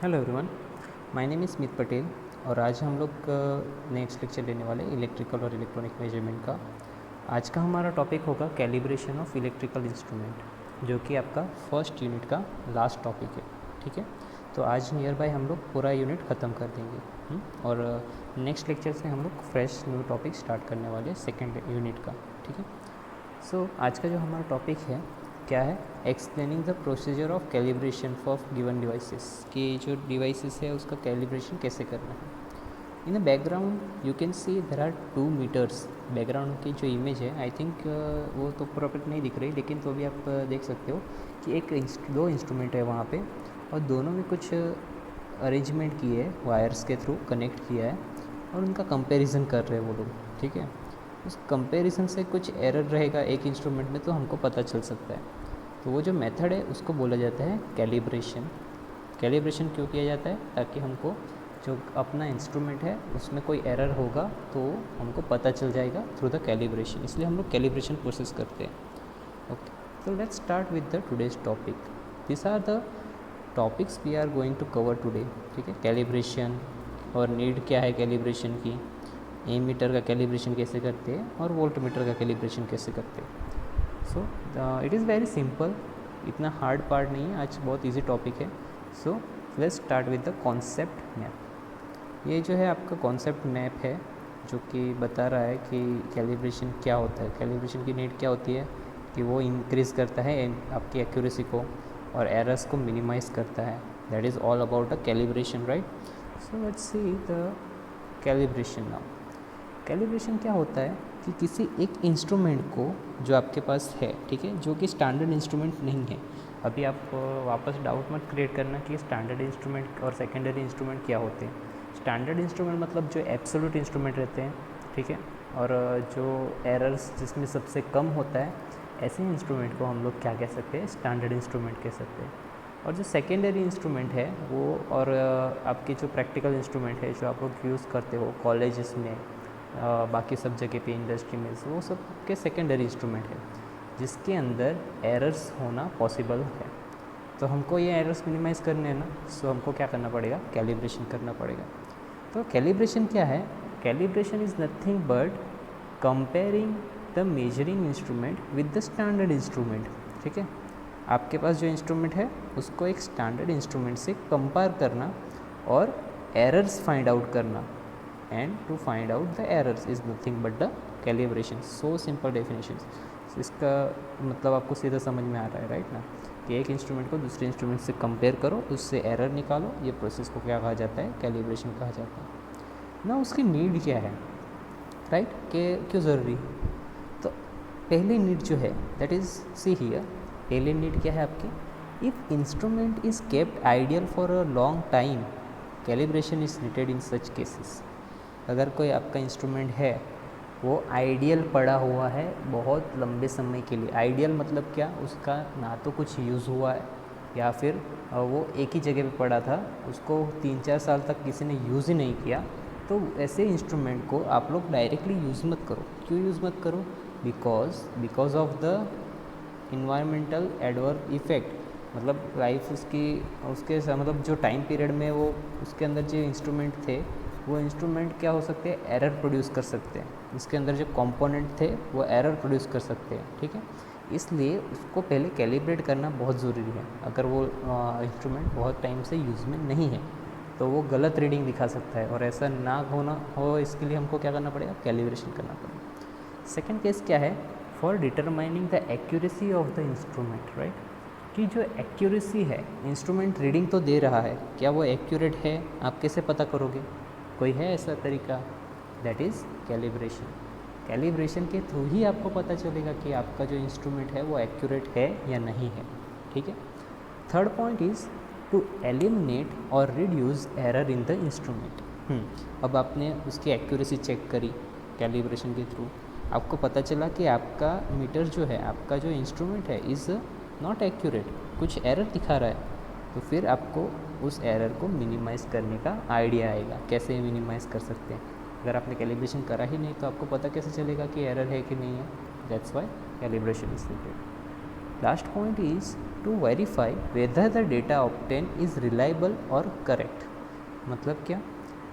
Hello everyone, my name is Smit Patel और आज हम लोग नेक्स्ट लेक्चर लेने वाले इलेक्ट्रिकल और इलेक्ट्रॉनिक मेजरमेंट का। आज का हमारा टॉपिक होगा कैलिब्रेशन ऑफ इलेक्ट्रिकल इंस्ट्रूमेंट, जो कि आपका फर्स्ट यूनिट का लास्ट टॉपिक है। ठीक है, तो आज नियर बाय हम लोग पूरा यूनिट ख़त्म कर देंगे और नेक्स्ट लेक्चर से हम लोग फ्रेश न्यू टॉपिक स्टार्ट करने वाले सेकेंड यूनिट का। ठीक है, सो आज का जो हमारा टॉपिक है क्या है, explaining the procedure of calibration for given devices, कि जो डिवाइसेस है उसका कैलिब्रेशन कैसे करना है। In the background you can see there are 2 meters. Background की जो इमेज है आई थिंक वो तो प्रॉपर नहीं दिख रही, लेकिन तो भी आप देख सकते हो कि दो इंस्ट्रूमेंट है वहाँ पे और दोनों में कुछ अरेंजमेंट किए है, वायर्स के थ्रू कनेक्ट किया है और उनका कंपैरिजन कर रहे हैं वो लोग। ठीक है, उस कंपैरिजन से कुछ एरर रहेगा एक इंस्ट्रूमेंट में तो हमको पता चल सकता है। तो वो जो मेथड है उसको बोला जाता है कैलिब्रेशन। कैलिब्रेशन क्यों किया जाता है? ताकि हमको जो अपना इंस्ट्रूमेंट है उसमें कोई एरर होगा तो हमको पता चल जाएगा थ्रू द कैलिब्रेशन, इसलिए हम लोग कैलिब्रेशन प्रोसेस करते हैं। ओके, तो let's start with the today's topic. This are the topics we are going to cover today. ठीक है, कैलिब्रेशन और नीड क्या है कैलिब्रेशन की, एमीटर का कैलिब्रेशन कैसे करते हैं और वोल्ट मीटर का कैलिब्रेशन कैसे करते हैं। So it is very simple, इतना हार्ड पार्ट नहीं है, आज बहुत इजी टॉपिक है। So let's start with the concept map. ये जो है आपका कॉन्सेप्ट मैप है जो कि बता रहा है कि कैलिब्रेशन क्या होता है। कैलिब्रेशन की नीड क्या होती है कि वो इंक्रीज़ करता है आपकी एक्यूरेसी को और एरर्स को मिनिमाइज़ करता है। That is all about a calibration, right. So let's see the calibration now. Calibration क्या होता है कि किसी एक इंस्ट्रूमेंट को जो आपके पास है, ठीक है, जो कि स्टैंडर्ड इंस्ट्रूमेंट नहीं है। अभी आप वापस डाउट मत क्रिएट करना कि स्टैंडर्ड इंस्ट्रूमेंट और सेकेंडरी इंस्ट्रूमेंट क्या होते हैं। स्टैंडर्ड इंस्ट्रूमेंट मतलब जो एब्सोल्यूट इंस्ट्रूमेंट रहते हैं, ठीक है, और जो एरर्स जिसमें सबसे कम होता है, ऐसे इंस्ट्रूमेंट को हम लोग क्या कह सकते हैं, स्टैंडर्ड इंस्ट्रूमेंट कह सकते हैं। और जो सेकेंडरी इंस्ट्रूमेंट है वो और आपके जो प्रैक्टिकल इंस्ट्रूमेंट है जो आप लोग यूज़ करते हो कॉलेजेस में, बाकी सब जगह पे इंडस्ट्री में, वो सब के सेकेंडरी इंस्ट्रूमेंट है जिसके अंदर एरर्स होना पॉसिबल है। तो हमको ये एरर्स मिनिमाइज़ करने हैं ना, सो हमको क्या करना पड़ेगा, कैलिब्रेशन करना पड़ेगा। तो कैलिब्रेशन क्या है? Calibration is nothing but comparing the measuring instrument with the standard instrument. ठीक है, आपके पास जो इंस्ट्रूमेंट है उसको एक स्टैंडर्ड इंस्ट्रूमेंट से कंपेयर करना और एरर्स फाइंड आउट करना, and to find out the errors is nothing but the calibration. So simple definitions. इसका मतलब आपको सीधा समझ में आ रहा है, राइट ना, कि एक इंस्ट्रूमेंट को दूसरे इंस्ट्रूमेंट से कंपेयर करो, उससे एरर निकालो। ये प्रोसेस को क्या कहा जाता है, कैलिब्रेशन कहा जाता है ना। उसकी नीड क्या है, राइट, कि क्यों ज़रूरी। तो पहली नीड जो है दैट इज़ सी हियर। पहली नीड क्या है आपकी, if instrument is kept ideal for a long time calibration is needed in such cases. अगर कोई आपका इंस्ट्रूमेंट है वो आइडियल पड़ा हुआ है बहुत लंबे समय के लिए, आइडियल मतलब क्या, उसका ना तो कुछ यूज़ हुआ है या फिर वो एक ही जगह पे पड़ा था, उसको 3-4 साल तक किसी ने यूज़ ही नहीं किया, तो ऐसे इंस्ट्रूमेंट को आप लोग डायरेक्टली यूज़ मत करो। क्यों यूज़ मत करो? Because of the environmental adverse effect. मतलब लाइफ उसके मतलब जो टाइम पीरियड में वो उसके अंदर जो इंस्ट्रूमेंट थे वो इंस्ट्रूमेंट क्या हो सकते हैं, एरर प्रोड्यूस कर सकते हैं। इसके अंदर जो कंपोनेंट थे वो एरर प्रोड्यूस कर सकते हैं। ठीक है, इसलिए उसको पहले कैलिब्रेट करना बहुत ज़रूरी है। अगर वो इंस्ट्रूमेंट बहुत टाइम से यूज़ में नहीं है तो वो गलत रीडिंग दिखा सकता है, और ऐसा ना होना हो इसके लिए हमको क्या करना पड़ेगा, कैलिब्रेशन करना पड़ेगा। सेकेंड केस क्या है, for determining the accuracy of the instrument, right, कि जो एक्यूरेसी है, इंस्ट्रूमेंट रीडिंग तो दे रहा है, क्या वो एक्यूरेट है, आप कैसे पता करोगे? कोई है ऐसा तरीका? That is calibration. कैलिब्रेशन के थ्रू ही आपको पता चलेगा कि आपका जो इंस्ट्रूमेंट है वो एक्यूरेट है या नहीं है। ठीक है, third point is to eliminate और reduce error in the instrument. अब आपने उसकी एक्यूरेसी चेक करी कैलिब्रेशन के थ्रू, आपको पता चला कि आपका मीटर जो है, आपका जो इंस्ट्रूमेंट है इज़ नॉट एक्यूरेट, कुछ एरर दिखा रहा है, तो फिर आपको उस एरर को मिनिमाइज़ करने का आइडिया आएगा। कैसे मिनिमाइज़ कर सकते हैं? अगर आपने कैलिब्रेशन करा ही नहीं तो आपको पता कैसे चलेगा कि एरर है कि नहीं है? That's why calibration is needed. Last point is to verify whether the data obtain is reliable और करेक्ट। मतलब क्या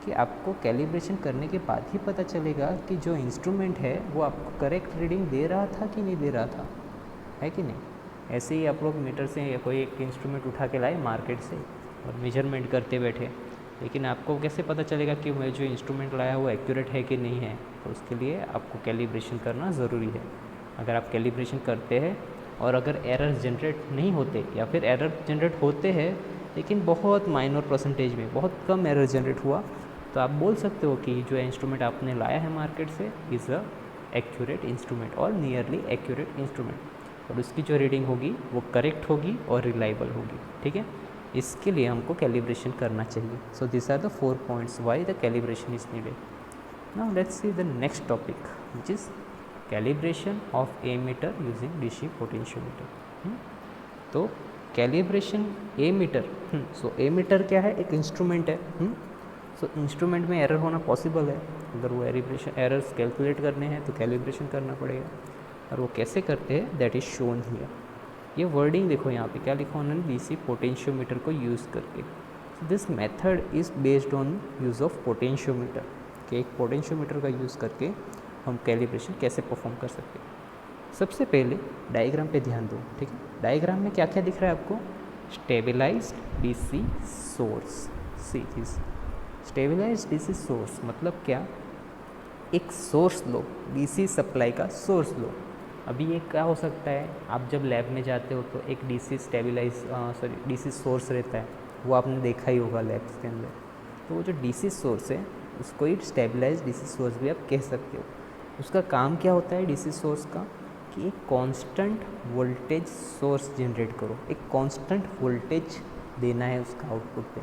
कि आपको कैलिब्रेशन करने के बाद ही पता चलेगा कि जो इंस्ट्रूमेंट है वो आपको करेक्ट रीडिंग दे रहा था कि नहीं दे रहा था, है कि नहीं। ऐसे ही आप लोग मीटर से कोई एक इंस्ट्रूमेंट उठा के लाए मार्केट से और मेजरमेंट करते बैठे, लेकिन आपको कैसे पता चलेगा कि मैं जो इंस्ट्रूमेंट लाया वो एक्यूरेट है कि नहीं है। तो उसके लिए आपको कैलिब्रेशन करना ज़रूरी है। अगर आप कैलिब्रेशन करते हैं और अगर एरर जनरेट नहीं होते या फिर एरर जनरेट होते हैं लेकिन बहुत माइनर परसेंटेज में बहुत कम एरर जनरेट हुआ, तो आप बोल सकते हो कि जो इंस्ट्रूमेंट आपने लाया है मार्केट से इज़ अ एक्यूरेट इंस्ट्रूमेंट और नियरली एक्यूरेट इंस्ट्रूमेंट, और उसकी जो रीडिंग होगी वो करेक्ट होगी और रिलायबल होगी। ठीक है, इसके लिए हमको कैलिब्रेशन करना चाहिए। So this are the 4 points why the calibration is needed. Now let's see the next topic which is calibration of ammeter using DC potentiometer. तो कैलिब्रेशन एमीटर, सो एमीटर क्या है, एक इंस्ट्रूमेंट है। सो इंस्ट्रूमेंट में error होना possible है। अगर वो एरर्स कैलकुलेट करने हैं तो कैलिब्रेशन करना पड़ेगा, और वो कैसे करते हैं दैट इज़ शोन हियर। ये वर्डिंग देखो यहाँ पे क्या लिखा उन्होंने, डीसी पोटेंशियोमीटर को यूज़ करके। This method is based on use of potentiometer, कि एक पोटेंशियोमीटर का यूज़ करके हम कैलिब्रेशन कैसे परफॉर्म कर सकते हैं। सबसे पहले डायग्राम पे ध्यान दो। ठीक है, डायग्राम में क्या क्या दिख रहा है आपको, stabilized DC source. See this stabilized DC source मतलब क्या, एक सोर्स लो, डीसी सप्लाई का सोर्स लो। अभी ये क्या हो सकता है, आप जब लैब में जाते हो तो एक डीसी सोर्स रहता है, वो आपने देखा ही होगा लैब्स के अंदर। तो वो जो डीसी सोर्स है उसको ही स्टेबलाइज्ड डीसी सोर्स भी आप कह सकते हो। उसका काम क्या होता है डीसी सोर्स का, कि एक कांस्टेंट वोल्टेज सोर्स जनरेट करो, एक कांस्टेंट वोल्टेज देना है उसका आउटपुट पे।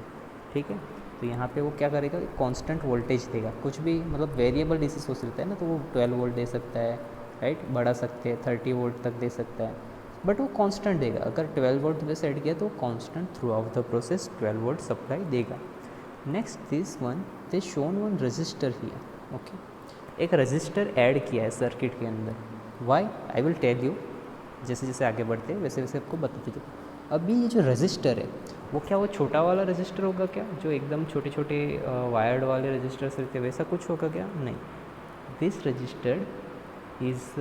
ठीक है, तो यहाँ पे वो क्या करेगा, एक कांस्टेंट वोल्टेज देगा। कुछ भी मतलब वेरिएबल डीसी सोर्स रहता है ना, तो वो 12 वोल्ट दे सकता है, राइट, बढ़ा सकते हैं 30 वोल्ट तक दे सकता है, बट वो कांस्टेंट देगा। अगर 12 वोल्ट पे सेट किया तो constant throughout the process 12 volt supply देगा। Next this one they shown one register here. Okay, एक रजिस्टर ऐड किया है सर्किट के अंदर। Why I will tell you, जैसे जैसे आगे बढ़ते हैं वैसे वैसे आपको बताते जाओ। अभी ये जो रजिस्टर है वो क्या, वो छोटा वाला रजिस्टर होगा क्या, जो एकदम छोटे छोटे वायर्ड वाले रजिस्टर्स रहते हैं, वैसा कुछ होगा क्या, नहीं। दिस रजिस्टर्ड इज़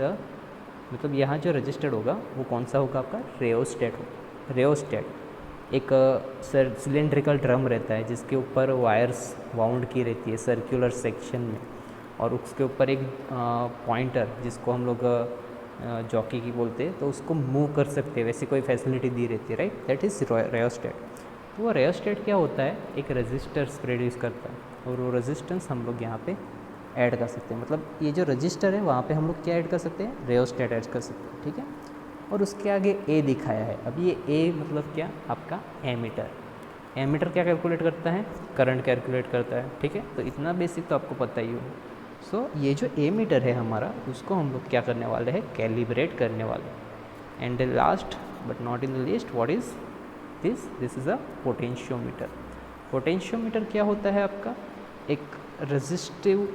मतलब यहाँ जो रजिस्टर्ड होगा वो कौन सा होगा, आपका रेओस्टेट होगा। रेओस्टेट एक सिलेंड्रिकल ड्रम रहता है जिसके ऊपर वायर्स वाउंड की रहती है सर्कुलर सेक्शन में, और उसके ऊपर एक पॉइंटर जिसको हम लोग जॉकी की बोलते हैं, तो उसको मूव कर सकते हैं, वैसे कोई फैसिलिटी दी रहती है, राइट, दैट इज़ रेओस्टेट। तो वो रेओस्टेट क्या होता है, एक रजिस्टर्स प्रोड्यूस करता है, और वो रजिस्टेंस हम लोग यहाँ पे ऐड कर सकते हैं। मतलब ये जो रजिस्टर है वहाँ पे हम लोग क्या ऐड कर सकते हैं, रेओस्टेट ऐड कर सकते हैं। ठीक है, और उसके आगे ए दिखाया है। अब ये ए मतलब क्या, आपका एमीटर। एमीटर क्या कैलकुलेट करता है, करंट कैलकुलेट करता है। ठीक है, तो इतना बेसिक तो आपको पता ही हो। सो ये जो एमीटर है हमारा, उसको हम लोग क्या करने वाले हैं, कैलिब्रेट करने वाले। And last but not in the list, what is this is a potentiometer. Potentiometer क्या होता है आपका, एक रेजिस्टिव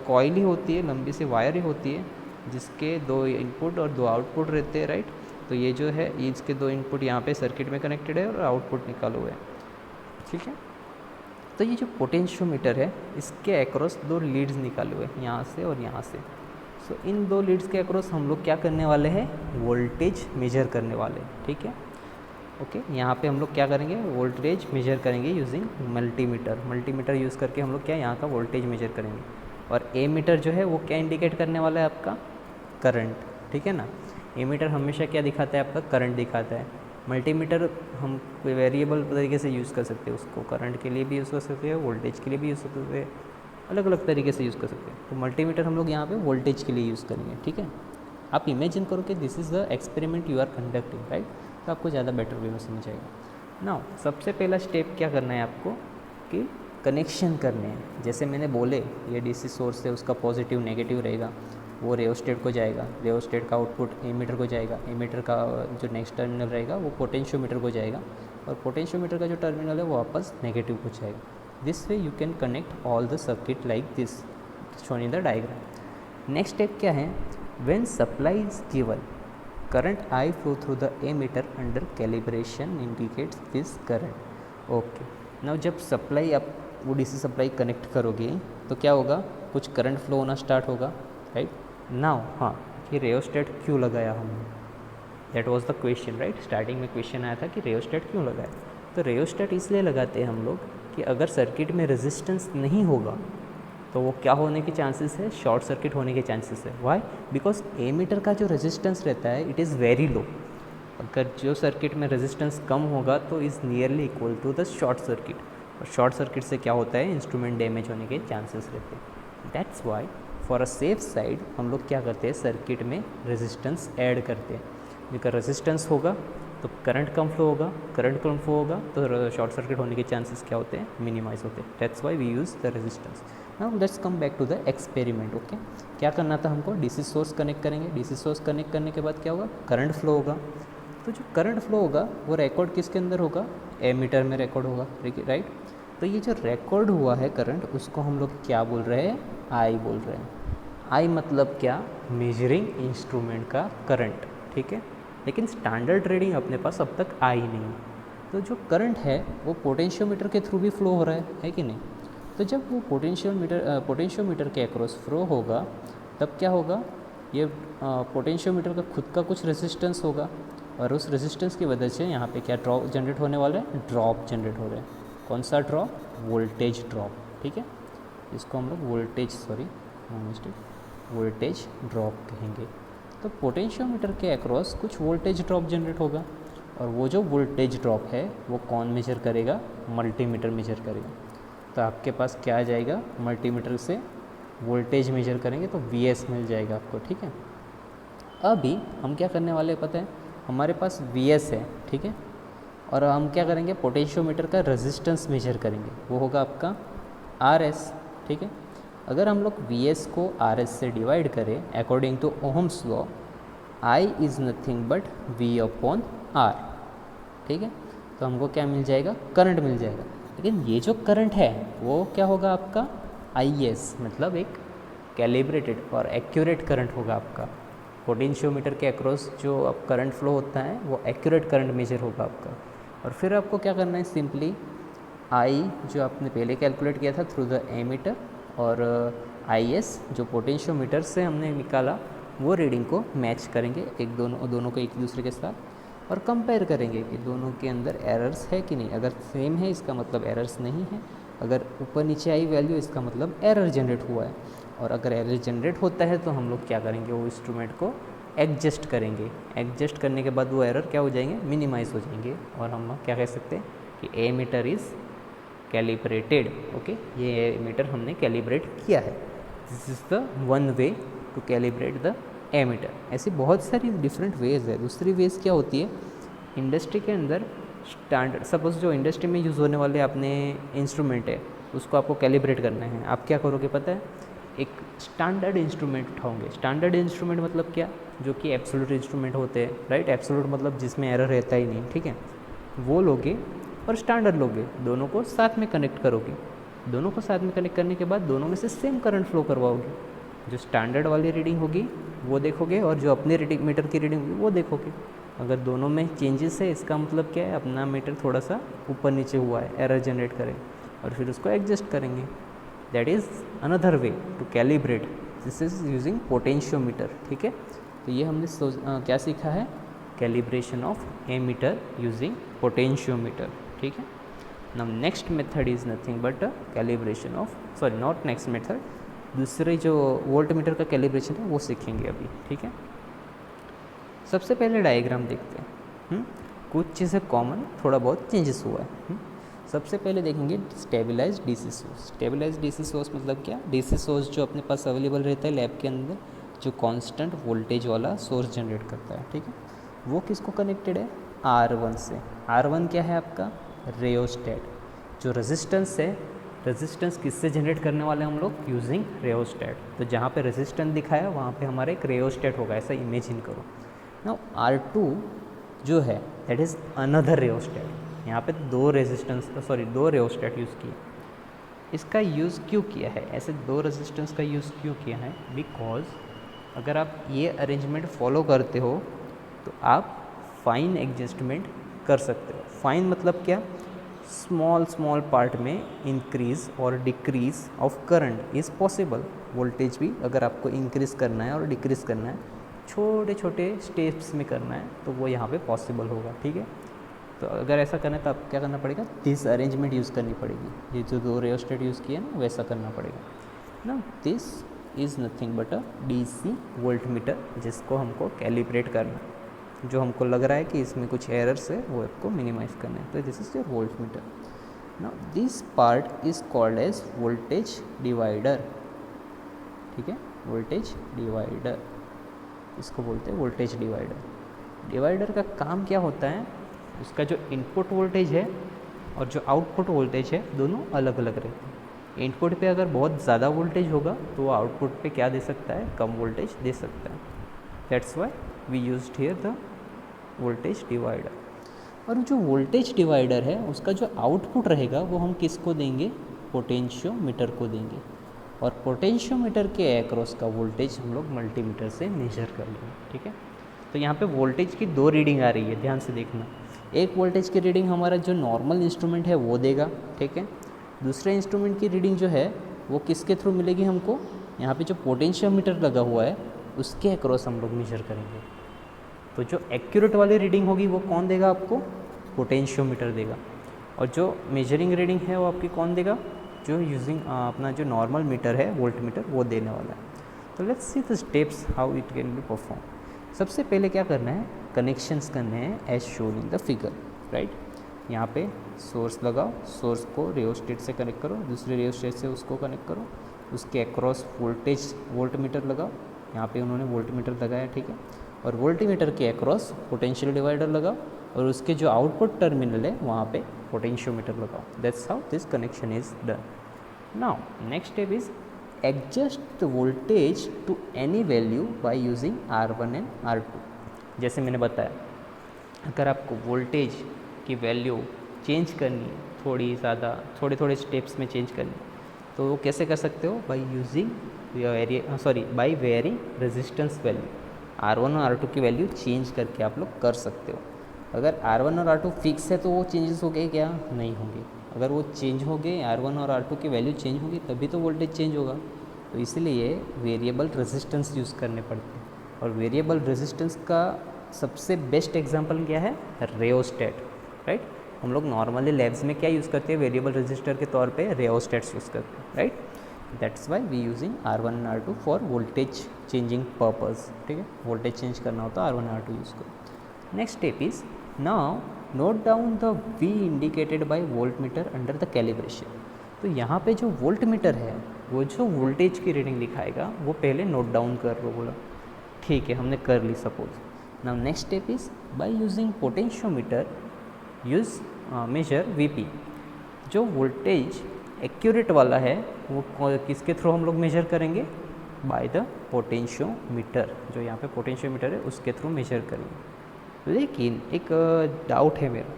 कॉइल ही होती है, लंबी सी वायर ही होती है, जिसके 2 इनपुट और 2 आउटपुट रहते हैं, राइट। तो ये जो है इसके 2 इनपुट यहाँ पे सर्किट में कनेक्टेड है और आउटपुट निकाले हुए हैं। ठीक है, तो ये जो पोटेंशियोमीटर है इसके अक्रॉस 2 लीड्स निकाले हुए हैं, यहाँ से और यहाँ से। सो इन 2 लीड्स के अक्रॉस हम लोग क्या करने वाले हैं, वोल्टेज मेजर करने वाले हैं। ठीक है, ओके, यहाँ पे हम लोग क्या करेंगे, वोल्टेज मेजर करेंगे यूजिंग मल्टीमीटर। मल्टीमीटर यूज़ करके हम लोग क्या यहाँ का वोल्टेज मेजर करेंगे, और ए मीटर जो है वो क्या इंडिकेट करने वाला है, आपका करंट। ठीक है ना, ए मीटर हमेशा क्या दिखाता है, आपका करंट दिखाता है। मल्टीमीटर हम कोई वेरिएबल तरीके से यूज़ कर सकते हैं, उसको करंट के लिए भी यूज़ कर सकते हैं, वोल्टेज के लिए भी यूज़ कर सकते हैं, अलग अलग तरीके से यूज़ कर सकते हैं। तो मल्टीमीटर हम लोग यहाँ पे वोल्टेज के लिए यूज़ करेंगे। ठीक है, आप इमेजिन करो कि this is the experiment you are conducting, right, तो आपको ज़्यादा बेटर वे में समझ आएगा। नाउ सबसे पहला स्टेप क्या करना है आपको, कि कनेक्शन करने हैं। जैसे मैंने बोले ये डीसी सोर्स है, उसका पॉजिटिव नेगेटिव रहेगा, वो रेओस्टेट को जाएगा, रेओस्टेट का आउटपुट एमीटर को जाएगा, एमीटर का जो नेक्स्ट टर्मिनल रहेगा वो पोटेंशियोमीटर को जाएगा, और पोटेंशियोमीटर का जो टर्मिनल है वो वापस नेगेटिव को जाएगा। This way you can connect all the circuit like this shown in the diagram. Next step क्या है, when supply is given, current I flow through the ammeter under calibration indicates this current. Okay, now जब supply आप वो DC supply connect करोगे तो क्या होगा, कुछ करंट फ्लो होना स्टार्ट होगा, राइट। नाउ हाँ, कि रेओस्टेट क्यों लगाया हमने, that was the question, right. Starting में क्वेश्चन आया था कि रेओस्टेट क्यों लगाया। तो रेओस्टेट इसलिए लगाते हैं हम लोग कि अगर सर्किट में रेजिस्टेंस नहीं होगा तो वो क्या होने के चांसेस है, शॉर्ट सर्किट होने के चांसेस है। वाई? बिकॉज एमीटर का जो रेजिस्टेंस रहता है इट इज़ वेरी लो। अगर जो सर्किट में रेजिस्टेंस कम होगा तो is nearly equal to the short circuit, और शॉर्ट सर्किट से क्या होता है, इंस्ट्रूमेंट डैमेज होने के चांसेस रहते हैं। That's Y for a safe side हम लोग क्या करते हैं, सर्किट में रेजिस्टेंस ऐड करते हैं। बिकॉज रेजिस्टेंस होगा तो करंट कम फ्लो होगा, करंट कम फ्लो होगा तो शॉर्ट सर्किट होने के चांसेस क्या होते हैं, मिनिमाइज होते हैं। That's why we use the resistance. Now let's come back to the experiment. Okay, क्या करना था हमको, डीसी सोर्स कनेक्ट करेंगे। डीसी सोर्स कनेक्ट करने के बाद क्या होगा, करंट फ्लो होगा। तो जो करंट फ्लो होगा वो रिकॉर्ड किसके अंदर होगा, एमीटर में रिकॉर्ड होगा, राइट। तो ये जो रिकॉर्ड हुआ है करंट, उसको हम लोग क्या बोल रहे हैं, आई बोल रहे हैं। आई मतलब क्या, मेजरिंग इंस्ट्रूमेंट का करंट, ठीक है। लेकिन स्टैंडर्ड रीडिंग अपने पास अब तक आई नहीं। तो जो करंट है वो पोटेंशियोमीटर के थ्रू भी फ्लो हो रहा है कि नहीं। तो जब वो पोटेंशियोमीटर के अक्रॉस फ्लो होगा तब क्या होगा, ये पोटेंशियोमीटर का खुद का कुछ रेजिस्टेंस होगा, और उस रेजिस्टेंस की वजह से यहाँ पे क्या ड्रॉप जनरेट होने वाला है, ड्रॉप जनरेट हो रहा है। कौन सा ड्रॉप, वोल्टेज ड्रॉप, ठीक है। इसको हम लोग वोल्टेज ड्रॉप कहेंगे। तो पोटेंशियोमीटर के अक्रॉस कुछ वोल्टेज ड्रॉप जनरेट होगा, और वो जो वोल्टेज ड्रॉप है वो कौन मेजर करेगा, मल्टीमीटर मेजर करेगा। तो आपके पास क्या आ जाएगा, मल्टीमीटर से वोल्टेज मेजर करेंगे तो Vs मिल जाएगा आपको, ठीक है। अभी हम क्या करने वाले हैं पता है, हमारे पास Vs है, ठीक है, और हम क्या करेंगे, पोटेंशियोमीटर का रेजिस्टेंस मेजर करेंगे, वो होगा आपका Rs, ठीक है। अगर हम लोग Vs को Rs से डिवाइड करें according to Ohm's law, I is nothing but V/R, ठीक है। तो हमको क्या मिल जाएगा, करंट मिल जाएगा। लेकिन ये जो करंट है वो क्या होगा आपका, Is, मतलब एक कैलिब्रेटेड और एक्यूरेट करंट होगा आपका। पोटेंशियोमीटर के अक्रॉस जो अब करंट फ्लो होता है वो एक्यूरेट करंट मेजर होगा आपका। और फिर आपको क्या करना है, सिंपली I जो आपने पहले कैलकुलेट किया था थ्रू द एमीटर, और Is जो पोटेंशियोमीटर से हमने निकाला वो रीडिंग को मैच करेंगे, दोनों को एक दूसरे के साथ, और कंपेयर करेंगे कि दोनों के अंदर एरर्स है कि नहीं। अगर सेम है इसका मतलब एरर्स नहीं है, अगर ऊपर नीचे आई वैल्यू इसका मतलब एरर जनरेट हुआ है। और अगर एरर जनरेट होता है तो हम लोग क्या करेंगे, वो इंस्ट्रूमेंट को एडजस्ट करेंगे। एडजस्ट करने के बाद वो एरर क्या हो जाएंगे, मिनिमाइज हो जाएंगे, और हम क्या कह सकते हैं कि एमीटर इज़ कैलिब्रेटेड। ओके, ये एमीटर हमने कैलिब्रेट किया है। This is the one way to calibrate the ammeter. ऐसी बहुत सारी डिफरेंट वेज है। दूसरी वेज क्या होती है, इंडस्ट्री के अंदर स्टैंडर्ड, सपोज जो इंडस्ट्री में यूज़ होने वाले अपने इंस्ट्रूमेंट है उसको आपको कैलिब्रेट करना है। आप क्या करोगे पता है, एक स्टैंडर्ड इंस्ट्रूमेंट उठाओगे। स्टैंडर्ड इंस्ट्रूमेंट मतलब क्या, जो कि एब्सोल्यूट इंस्ट्रूमेंट होते हैं, राइट। एब्सोल्यूट मतलब जिसमें एरर रहता ही नहीं, ठीक है। वो लोगे और स्टैंडर्ड लोगे, दोनों को साथ में कनेक्ट करोगे। दोनों को साथ में कनेक्ट करने के बाद दोनों में से सेम करंट फ्लो करवाओगे। जो स्टैंडर्ड वाली रीडिंग होगी वो देखोगे, और जो अपने रीडिंग मीटर की रीडिंग होगी वो देखोगे। अगर दोनों में चेंजेस है इसका मतलब क्या है, अपना मीटर थोड़ा सा ऊपर नीचे हुआ है, एरर जनरेट करें, और फिर उसको एडजस्ट करेंगे। That is another way to calibrate. This is using potentiometer, ठीक है। तो ये हमने क्या सीखा है, calibration of ammeter using potentiometer, ठीक है। Now next method is nothing but calibration of, sorry not next method, दूसरे जो वोल्ट मीटर का कैलिब्रेशन है वो सीखेंगे अभी, ठीक है। सबसे पहले डायग्राम देखते हैं। कुछ चीज़ें कॉमन, थोड़ा बहुत चेंजेस हुआ है। सबसे पहले देखेंगे stabilize DC source. Stabilize DC source मतलब क्या, डीसी सोर्स जो अपने पास अवेलेबल रहता है लैब के अंदर, जो कांस्टेंट वोल्टेज वाला सोर्स जनरेट करता है, ठीक है। वो किसको कनेक्टेड है, R1 से। R1 क्या है आपका, रेओस्टेट। जो रेजिस्टेंस है, रेजिस्टेंस किससे जनरेट करने वाले हम लोग, यूजिंग रेओस्टेट। तो जहाँ पे रेजिस्टेंस दिखाया वहाँ पे हमारा एक रेओस्टेट होगा, ऐसा इमेजिन करो। नाउ R2 जो है दैट इज़ अनदर रेओस्टेट। यहाँ पे दो रेओस्टेट यूज़ किए। इसका यूज़ क्यों किया है, ऐसे दो रेजिस्टेंस का यूज़ क्यों किया है, बिकॉज अगर आप ये अरेंजमेंट फॉलो करते हो तो आप फाइन एडजस्टमेंट कर सकते हो। फाइन मतलब क्या, स्मॉल पार्ट में इंक्रीज और decrease of current is possible. Voltage भी अगर आपको इंक्रीज़ करना है और डिक्रीज़ करना है, छोटे छोटे स्टेप्स में करना है, तो वो यहाँ पे पॉसिबल होगा। ठीक है, तो अगर ऐसा करना है तो आपको क्या करना पड़ेगा, दिस अरेंजमेंट यूज़ करनी पड़ेगी। ये जो दो रियोस्टेट यूज़ किया ना, वैसा करना पड़ेगा ना। This is nothing but a DC volt meter, जिसको हमको कैलिब्रेट करना है। जो हमको लग रहा है कि इसमें कुछ एरर्स है, वो आपको मिनिमाइज़ करना है। तो this is your volt meter. Now this part is called as voltage divider. ठीक है, वोल्टेज डिवाइडर, इसको बोलते हैं वोल्टेज डिवाइडर। डिवाइडर का काम क्या होता है, उसका जो इनपुट वोल्टेज है और जो आउटपुट वोल्टेज है, दोनों अलग अलग रहते हैं। इनपुट पे अगर बहुत ज़्यादा वोल्टेज होगा तो वो आउटपुट पे क्या दे सकता है, कम वोल्टेज दे सकता है। That's why we used here the voltage divider. और जो वोल्टेज डिवाइडर है, उसका जो आउटपुट रहेगा वो हम किसको देंगे, पोटेंशियोमीटर को देंगे। और पोटेंशियोमीटर के अक्रॉस का वोल्टेज हम लोग मल्टीमीटर से मेजर कर लेंगे। ठीक है, तो यहाँ पे वोल्टेज की दो रीडिंग आ रही है, ध्यान से देखना। एक वोल्टेज की रीडिंग हमारा जो नॉर्मल इंस्ट्रूमेंट है वो देगा। ठीक है, दूसरे इंस्ट्रूमेंट की रीडिंग जो है वो किसके थ्रू मिलेगी हमको, यहाँ पे जो पोटेंशियोमीटर लगा हुआ है उसके अक्रॉस हम लोग मेजर करेंगे। तो जो एक्यूरेट वाली रीडिंग होगी वो कौन देगा आपको, पोटेंशियोमीटर देगा। और जो मेजरिंग रीडिंग है वो आपकी कौन देगा, जो यूजिंग अपना जो नॉर्मल मीटर है, वोल्ट मीटर, वो देने वाला है। तो let's see the steps how it can be perform. सबसे पहले क्या करना है, कनेक्शंस करने हैं as shown in the figure. Right, यहाँ पे सोर्स लगाओ, सोर्स को रियोस्टेट से कनेक्ट करो, दूसरे रियोस्टेट से उसको कनेक्ट करो, उसके अक्रॉस वोल्टेज वोल्ट मीटर लगाओ। यहाँ पे उन्होंने वोल्ट मीटर लगाया। ठीक है, और वोल्ट मीटर के अक्रॉस पोटेंशियल डिवाइडर लगाओ, और उसके जो आउटपुट टर्मिनल है वहाँ पे पोटेंशियोमीटर लगाओ। That's how this connection is done. Now next step is adjust the voltage to any value by using R1 and R2। जैसे मैंने बताया, अगर आपको वोल्टेज की वैल्यू चेंज करनी है, थोड़ी ज़्यादा थोड़े स्टेप्स में चेंज करनी है, तो वो कैसे कर सकते हो, by using by wearing resistance value. R1 और R2 की वैल्यू चेंज करके आप लोग कर सकते हो। अगर R1 और R2 फिक्स है तो वो चेंजेस हो गए क्या, नहीं होंगे। अगर वो चेंज हो गए, R1 और R2 की वैल्यू चेंज होगी, तभी तो वोल्टेज चेंज होगा। तो इसलिए वेरिएबल रेजिस्टेंस यूज़ करने पड़ते हैं। और वेरिएबल रेजिस्टेंस का सबसे बेस्ट एग्जांपल क्या है, रियोस्टेट। राइट, हम लोग नॉर्मली लैब्स में क्या यूज़ करते हैं, वेरिएबल रजिस्टर के तौर पे रियोस्टेट्स यूज़ करते हैं। Right, that's why we using R1 and R2 for voltage changing purpose. ठीक है, वोल्टेज चेंज करना होता है R1 R2 यूज़ करो। Next step is now note down the V indicated by volt meter under the calibration. तो यहाँ पे जो वोल्ट मीटर है वो जो वोल्टेज की रीडिंग दिखाएगा वो पहले नोट डाउन कर लो। बोला ठीक है, हमने कर ली suppose. Now next step is by using potentiometer use measure VP। जो वोल्टेज एक्यूरेट वाला है वो किसके थ्रू हम लोग मेजर करेंगे, बाय द पोटेंशियोमीटर। जो यहाँ पे पोटेंशियोमीटर है उसके थ्रू मेजर करेंगे। लेकिन एक डाउट है मेरा,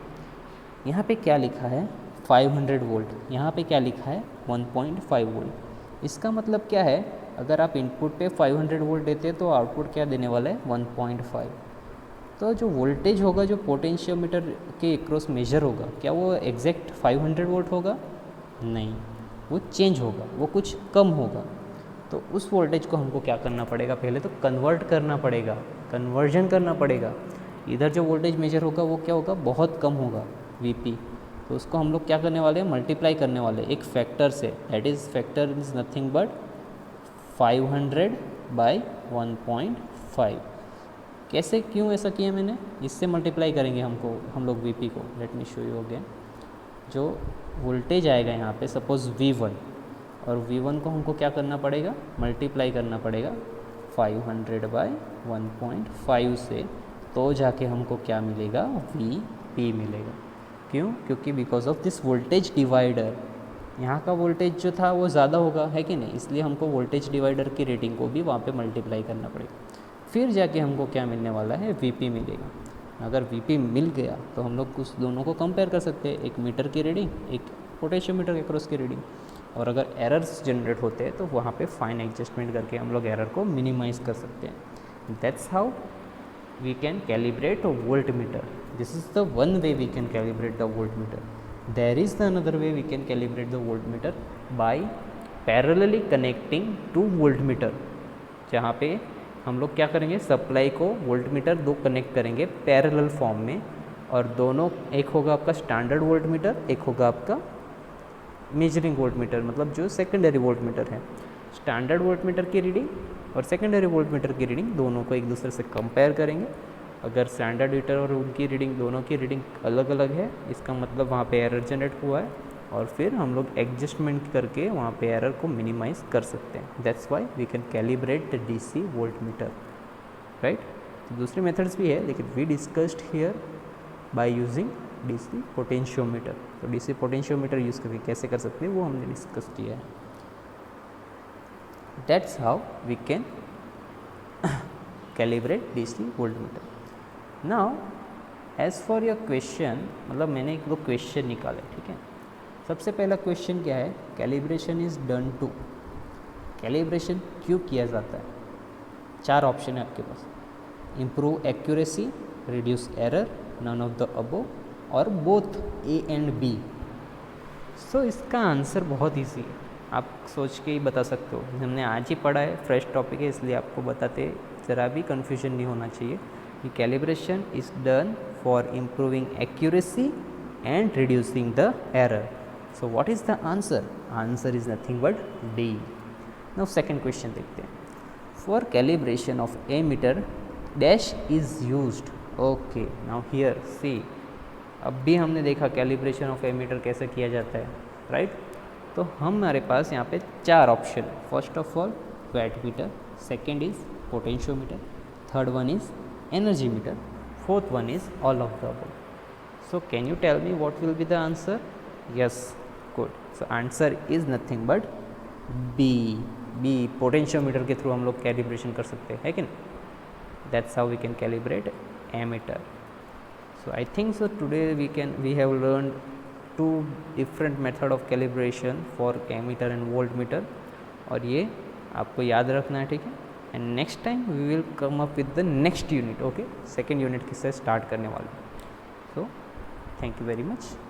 यहाँ पे क्या लिखा है 500 वोल्ट, यहाँ पे क्या लिखा है 1.5 वोल्ट। इसका मतलब क्या है, अगर आप इनपुट पे 500 वोल्ट देते हैं तो आउटपुट क्या देने वाला है 1.5। तो जो वोल्टेज होगा जो पोटेंशियोमीटर के क्रॉस मेजर होगा, क्या वो एग्जैक्ट 500 वोल्ट होगा, नहीं, वो चेंज होगा, वो कुछ कम होगा। तो उस वोल्टेज को हमको क्या करना पड़ेगा, पहले तो कन्वर्ट करना पड़ेगा, कन्वर्जन करना पड़ेगा। इधर जो वोल्टेज मेजर होगा वो क्या होगा, बहुत कम होगा VP। तो उसको हम लोग क्या करने वाले हैं, मल्टीप्लाई करने वाले एक फैक्टर से। That is factor is nothing but 500 by 1.5। कैसे, क्यों ऐसा किया मैंने, इससे मल्टीप्लाई करेंगे हम लोग VP को। Let me show you again. जो वोल्टेज आएगा यहाँ पे सपोज V1, और V1 को हमको क्या करना पड़ेगा, मल्टीप्लाई करना पड़ेगा 500 बाई 1.5 से, तो जाके हमको क्या मिलेगा, VP मिलेगा। क्यों, क्योंकि because of this voltage divider, यहाँ का वोल्टेज जो था वो ज़्यादा होगा, है कि नहीं, इसलिए हमको वोल्टेज डिवाइडर की रेटिंग को भी वहाँ पे मल्टीप्लाई करना पड़ेगा। फिर जाके हमको क्या मिलने वाला है, VP मिलेगा। अगर VP मिल गया तो हम लोग उस दोनों को कंपेयर कर सकते हैं, एक मीटर की रीडिंग, एक पोटेंशियोमीटर के क्रॉस की रीडिंग। और अगर एरर्स जनरेट होते हैं तो वहाँ पे फाइन एडजस्टमेंट करके हम लोग एरर को मिनिमाइज़ कर सकते हैं। That's how we can calibrate a voltmeter. This is the one way we can calibrate the voltmeter. There is the another way we can calibrate the voltmeter by parallelly connecting two voltmeter, जहाँ पे हम लोग क्या करेंगे, supply को voltmeter दो connect करेंगे parallel form में, और दोनों, एक होगा आपका स्टैंडर्ड वोल्टमीटर, एक होगा आपका मेजरिंग वोल्टमीटर, मतलब जो सेकेंडरी वोल्टमीटर है। स्टैंडर्ड वोल्टमीटर की रीडिंग और सेकेंडरी वोल्टमीटर की रीडिंग दोनों को एक दूसरे से कंपेयर करेंगे। अगर स्टैंडर्ड मीटर और उनकी रीडिंग, दोनों की रीडिंग अलग अलग है, इसका मतलब वहाँ पे एरर जनरेट हुआ है, और फिर हम लोग एडजस्टमेंट करके वहाँ पे एरर को मिनिमाइज कर सकते हैं। That's why we can calibrate the DC voltmeter, right. दूसरे मेथड्स भी है, लेकिन we discussed here by using DC potentiometer. तो डीसी पोटेंशियोमीटर यूज़ करके कैसे कर सकते हैं वो हमने डिस्कस किया है। That's how we can calibrate DC voltmeter. Now as for your question, मतलब मैंने एक दो क्वेश्चन निकाले, ठीक है। सबसे पहला क्वेश्चन क्या है, calibration is done to, calibration क्यों किया जाता है। 4 ऑप्शन है आपके पास, improve accuracy, reduce error, none of the above, और both A and B. So इसका आंसर बहुत ईजी है, आप सोच के ही बता सकते हो। हमने आज ही पढ़ा है, फ्रेश टॉपिक है, इसलिए आपको बताते ज़रा भी कन्फ्यूजन नहीं होना चाहिए कि calibration is done for improving accuracy and reducing the error. So what is the answer, answer is nothing but D. Now second question देखते हैं। For calibration of a meter dash is used. Okay, now here see, अब भी हमने देखा calibration of a metre कैसे किया जाता है, राइट। तो हमारे पास यहाँ पे 4 ऑप्शन है। First of all watt meter, second is potentiometer, third one is energy meter, fourth one is all of the above. So can you tell me what will be the answer. Yes, good. So answer is nothing but B, potentiometer के through हम लोग calibration कर सकते हैं कि नहीं। That's how we can calibrate ammeter. So I think so today we have learned 2 different method of calibration for ammeter and voltmeter, और ये आपको याद रखना है, ठीक है। And next time we will come up with the next unit, okay. Second unit किससे start करने वाले। So thank you very much.